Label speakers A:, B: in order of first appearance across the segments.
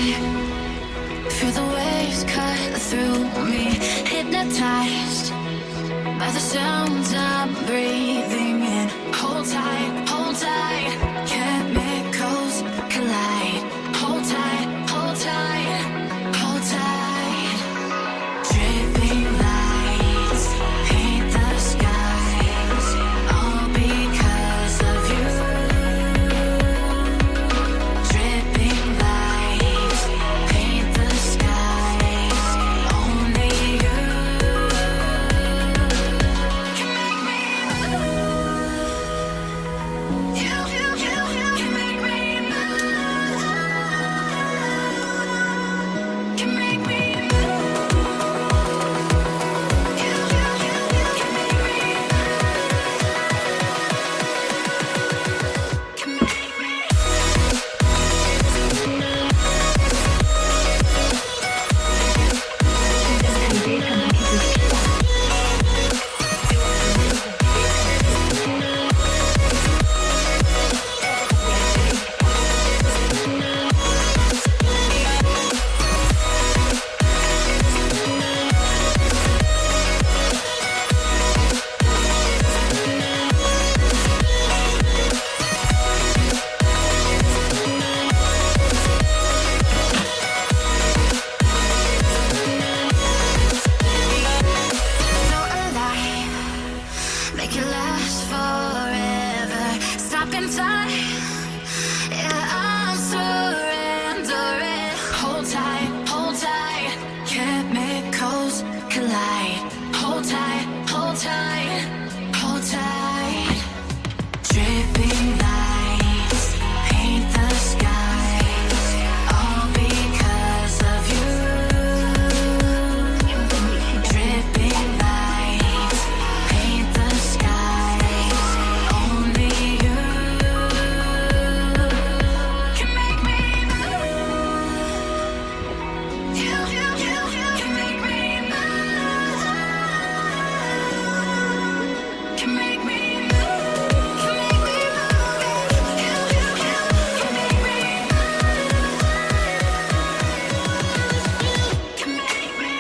A: Feel the waves cut through me, hypnotized by the sounds I'm breathing in. Hold tight, hold tight. Chemicals collide. Hold tight, hold tight, hold tight. Dripping lights paint the skies, all because of you. Dripping lights paint the skies, only you can make me move. You can make me move. Can make me move. You can make me move. Can make me. Make it last forever. Stop in time. Yeah, I'm surrendering. Hold tight, hold tight. Chemicals collide. Hold tight, hold tight, hold tight. Dripping lights paint the skies, all because of you. Dripping lights paint the skies, only you can make me move. You can make me move. Can make me move. Can make me move. You can make me move. Can make me.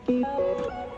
B: Thank you.